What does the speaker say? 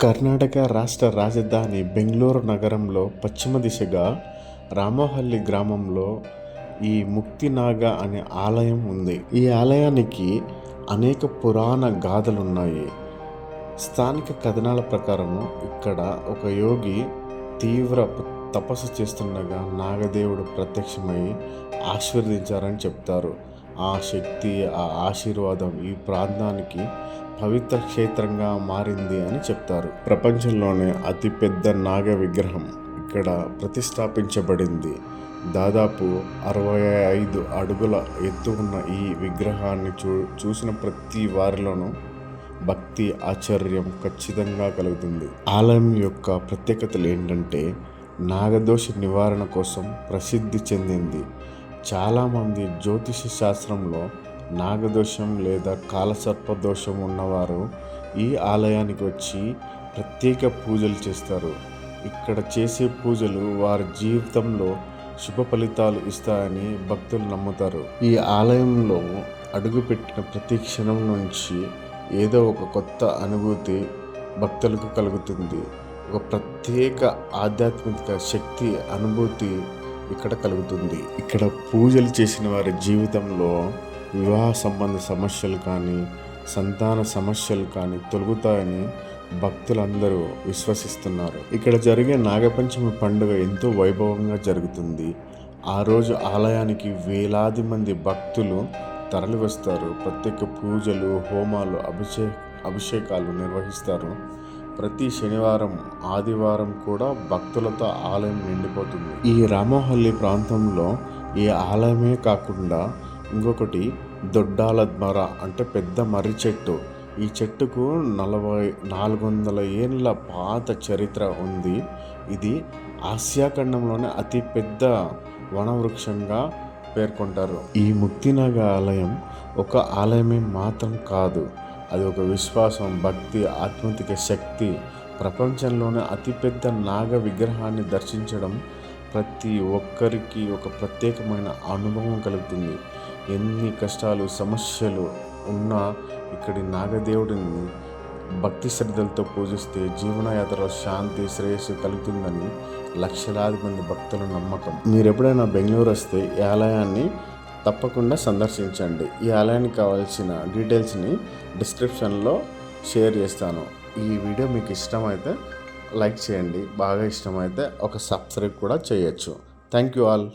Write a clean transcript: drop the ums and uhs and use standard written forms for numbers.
కర్ణాటక రాష్ట్ర రాజధాని బెంగళూరు నగరంలో పశ్చిమ దిశగా రామోహల్లి గ్రామంలో ఈ ముక్తినాగ అనే ఆలయం ఉంది. ఈ ఆలయానికి అనేక పురాణ గాథలున్నాయి. స్థానిక కథనాల ప్రకారము ఇక్కడ ఒక యోగి తీవ్ర తపస్సు చేస్తుండగా నాగదేవుడు ప్రత్యక్షమై ఆశీర్వదించారని చెప్తారు. ఆ శక్తి, ఆ ఆశీర్వాదం ఈ ప్రాంతానికి పవిత్ర క్షేత్రంగా మారింది అని చెప్తారు. ప్రపంచంలోనే అతిపెద్ద నాగ విగ్రహం ఇక్కడ ప్రతిష్టాపించబడింది. దాదాపు 65 అడుగుల ఎత్తు ఉన్న ఈ విగ్రహాన్ని చూసిన ప్రతి వారిలోనూ భక్తి, ఆశ్చర్యం ఖచ్చితంగా కలుగుతుంది. ఆలయం యొక్క ప్రత్యేకతలు ఏంటంటే నాగదోష నివారణ కోసం ప్రసిద్ధి చెందింది. చాలామంది జ్యోతిష శాస్త్రంలో నాగదోషం లేదా కాలసర్ప దోషం ఉన్నవారు ఈ ఆలయానికి వచ్చి ప్రత్యేక పూజలు చేస్తారు. ఇక్కడ చేసే పూజలు వారి జీవితంలో శుభ ఫలితాలు ఇస్తాయని భక్తులు నమ్ముతారు. ఈ ఆలయంలో అడుగుపెట్టిన ప్రతి క్షణం నుంచి ఏదో ఒక కొత్త అనుభూతి భక్తులకు కలుగుతుంది. ఒక ప్రత్యేక ఆధ్యాత్మిక శక్తి అనుభూతి ఇక్కడ కలుగుతుంది. ఇక్కడ పూజలు చేసిన వారి జీవితంలో వివాహ సంబంధ సమస్యలు కానీ, సంతాన సమస్యలు కానీ తొలగుతాయని భక్తులందరూ విశ్వసిస్తున్నారు. ఇక్కడ జరిగే నాగపంచమి పండుగ ఎంతో వైభవంగా జరుగుతుంది. ఆ రోజు ఆలయానికి వేలాది మంది భక్తులు తరలి వస్తారు. ప్రత్యేక పూజలు, హోమాలు, అభిషేకాలు నిర్వహిస్తారు. ప్రతి శనివారం, ఆదివారం కూడా భక్తులతో ఆలయం నిండిపోతుంది. ఈ రామోహల్లి ప్రాంతంలో ఈ ఆలయమే కాకుండా ఇంకొకటి దొడ్డాల ద్మర అంటే పెద్ద మర్రి చెట్టు. ఈ చెట్టుకు 400 ఏళ్ళ పాత చరిత్ర ఉంది. ఇది ఆసియా ఖండంలోనే అతి పెద్ద వనవృక్షంగా పేర్కొంటారు. ఈ ముక్తినాగ ఆలయం ఒక ఆలయమే మాత్రం కాదు, అది ఒక విశ్వాసం, భక్తి, ఆత్మిక శక్తి. ప్రపంచంలోనే అతిపెద్ద నాగ విగ్రహాన్ని దర్శించడం ప్రతి ఒక్కరికి ఒక ప్రత్యేకమైన అనుభవం కలుగుతుంది. ఎన్ని కష్టాలు, సమస్యలు ఉన్నా ఇక్కడి నాగదేవుడిని భక్తి శ్రద్ధలతో పూజిస్తే జీవనయాత్రలో శాంతి, శ్రేయస్సు కలుగుతుందని లక్షలాది మంది భక్తుల నమ్మకం. మీరు ఎప్పుడైనా బెంగళూరు వస్తే ఈ ఆలయాన్ని తప్పకుండా సందర్శించండి. ఈ ఆలయానికి కావాల్సిన డీటెయిల్స్ని డిస్క్రిప్షన్లో షేర్ చేస్తాను. ఈ వీడియో మీకు ఇష్టమైతే లైక్ చేయండి, బాగా ఇష్టమైతే ఒక సబ్స్క్రైబ్ కూడా చేయొచ్చు. Thank you all.